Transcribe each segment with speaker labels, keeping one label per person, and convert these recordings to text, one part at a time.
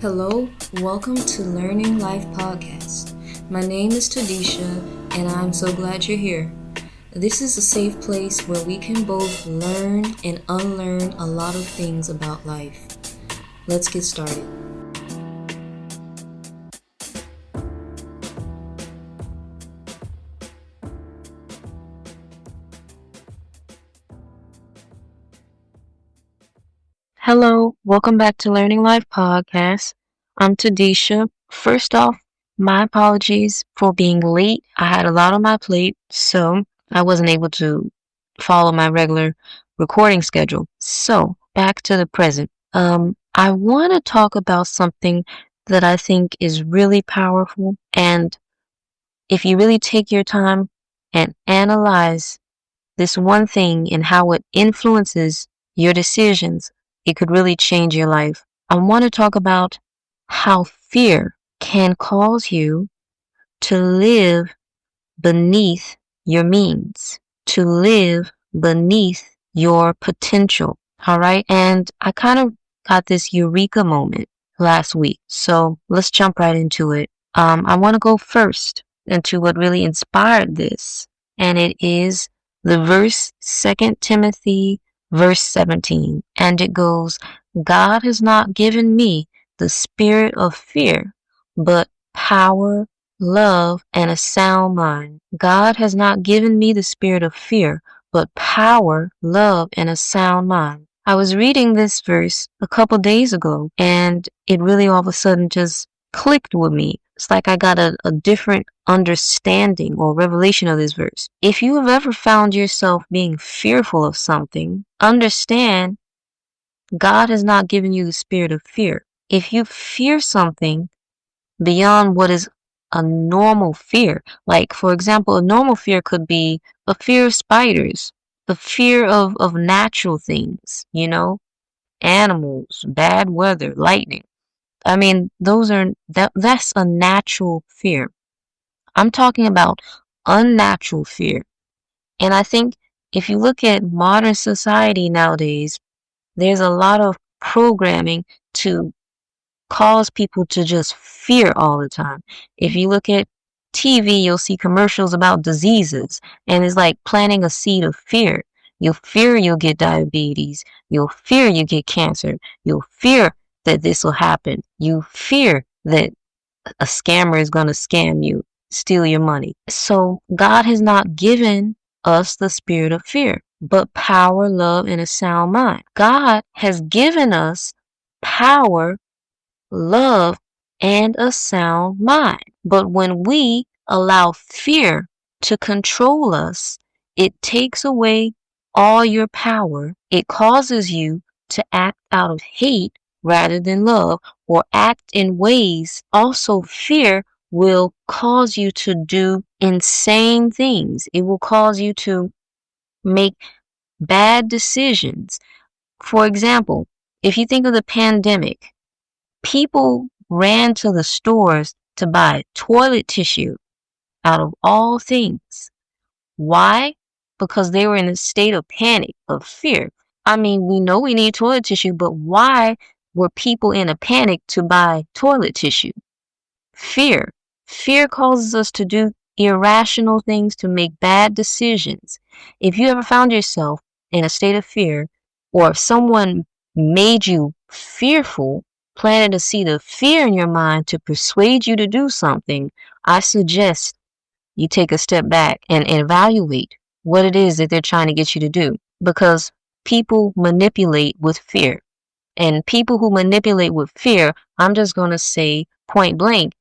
Speaker 1: Hello, welcome to Learning Life Podcast. My name is Tadisha, and I'm so glad you're here. This is a safe place where we can both learn and unlearn a lot of things about life. Let's get started. Hello, welcome back to Learning Life Podcast. I'm Tadisha. First off, my apologies for being late. I had a lot on my plate, so I wasn't able to follow my regular recording schedule. So, back to the present. I want to talk about something that I think is really powerful, and if you really take your time and analyze this one thing and how it influences your decisions, it could really change your life. I want to talk about how fear can cause you to live beneath your means, to live beneath your potential. All right. And I kind of got this eureka moment last week. So let's jump right into it. I want to go first into what really inspired this. And it is the verse 2 Timothy verse 17. And it goes, God has not given me the spirit of fear, but power, love, and a sound mind. God has not given me the spirit of fear, but power, love, and a sound mind. I was reading this verse a couple days ago, and it really all of a sudden just clicked with me. It's like I got a different understanding or revelation of this verse. If you have ever found yourself being fearful of something, understand God has not given you the spirit of fear. If you fear something beyond what is a normal fear, like for example, a normal fear could be a fear of spiders, the fear of natural things, animals, bad weather, lightning. I mean, that's a natural fear. I'm talking about unnatural fear. And I think if you look at modern society nowadays, there's a lot of programming to cause people to just fear all the time. If you look at TV, you'll see commercials about diseases, and it's like planting a seed of fear. You'll fear you'll get diabetes. You'll fear you get cancer. You'll fear that this will happen. You fear that a scammer is going to scam you, steal your money. So God has not given us the spirit of fear, but power, love, and a sound mind. God has given us power, love, and a sound mind. But when we allow fear to control us, it takes away all your power. It causes you to act out of hate rather than love, or act in ways. Also, fear will cause you to do insane things. It will cause you to make bad decisions. For example, if you think of the pandemic, people ran to the stores to buy toilet tissue out of all things. Why? Because they were in a state of panic, of fear. I mean, we know we need toilet tissue, but why were people in a panic to buy toilet tissue? Fear. Fear causes us to do irrational things, to make bad decisions. If you ever found yourself in a state of fear, or if someone made you fearful, planted a seed of fear in your mind to persuade you to do something, I suggest you take a step back and evaluate what it is that they're trying to get you to do. Because people manipulate with fear. And people who manipulate with fear, I'm just going to say point blank,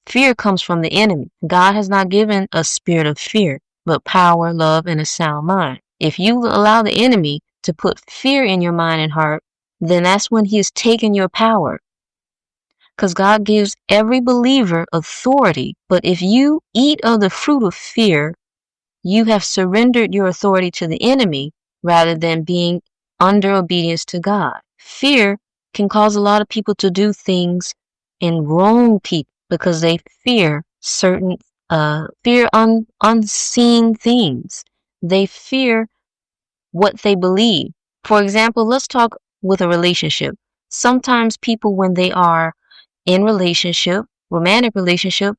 Speaker 1: fear comes from the enemy. God has not given a spirit of fear, but power, love, and a sound mind. If you allow the enemy to put fear in your mind and heart, then that's when he has taken your power. Because God gives every believer authority. But if you eat of the fruit of fear, you have surrendered your authority to the enemy rather than being under obedience to God. Fear can cause a lot of people to do things and wrong people because they fear certain unseen things. They fear what they believe. For example, let's talk with a relationship. Sometimes people, when they are in romantic relationship,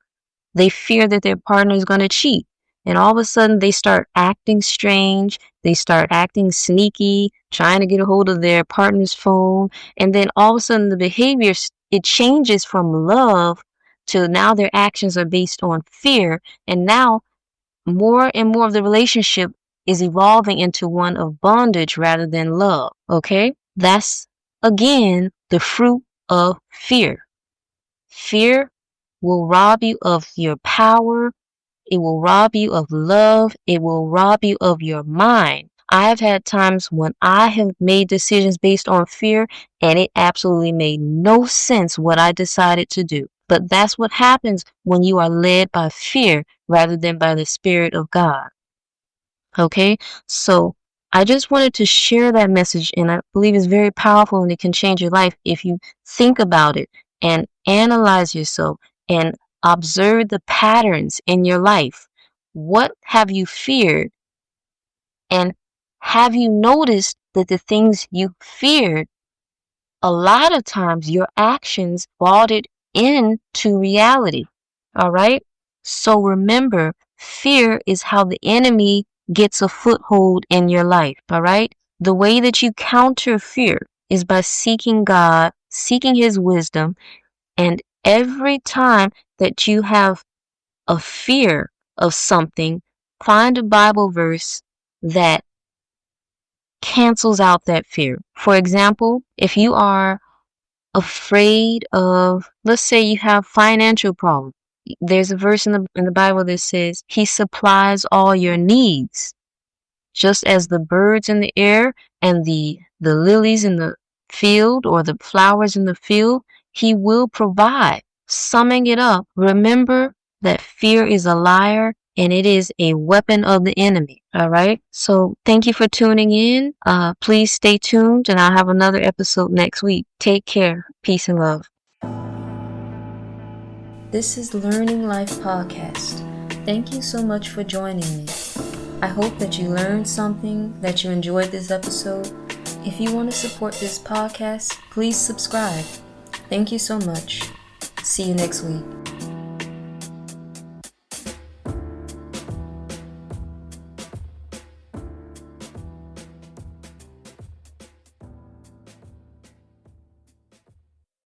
Speaker 1: they fear that their partner is going to cheat. And all of a sudden they start acting strange. They start acting sneaky, trying to get a hold of their partner's phone. And then all of a sudden the behavior, it changes from love to now their actions are based on fear. And now more and more of the relationship is evolving into one of bondage rather than love. Okay? That's, again, the fruit of fear. Fear will rob you of your power. It will rob you of love. It will rob you of your mind. I've had times when I have made decisions based on fear, and it absolutely made no sense what I decided to do. But that's what happens when you are led by fear rather than by the Spirit of God. Okay? So I just wanted to share that message, and I believe it's very powerful and it can change your life if you think about it and analyze yourself and observe the patterns in your life. What have you feared? And have you noticed that the things you feared, a lot of times your actions brought it into reality? All right? So remember, fear is how the enemy gets a foothold in your life. All right? The way that you counter fear is by seeking God, seeking His wisdom, and every time that you have a fear of something, find a Bible verse that cancels out that fear. For example, if you are afraid of, let's say you have financial problems, there's a verse in the Bible that says, He supplies all your needs, just as the birds in the air and the lilies in the field or the flowers in the field, He will provide. Summing it up, remember that fear is a liar and it is a weapon of the enemy. All right. So thank you for tuning in. Please stay tuned and I'll have another episode next week. Take care. Peace and love. This is Learning Life Podcast. Thank you so much for joining me. I hope that you learned something, that you enjoyed this episode. If you want to support this podcast, please subscribe. Thank you so much. See you next week.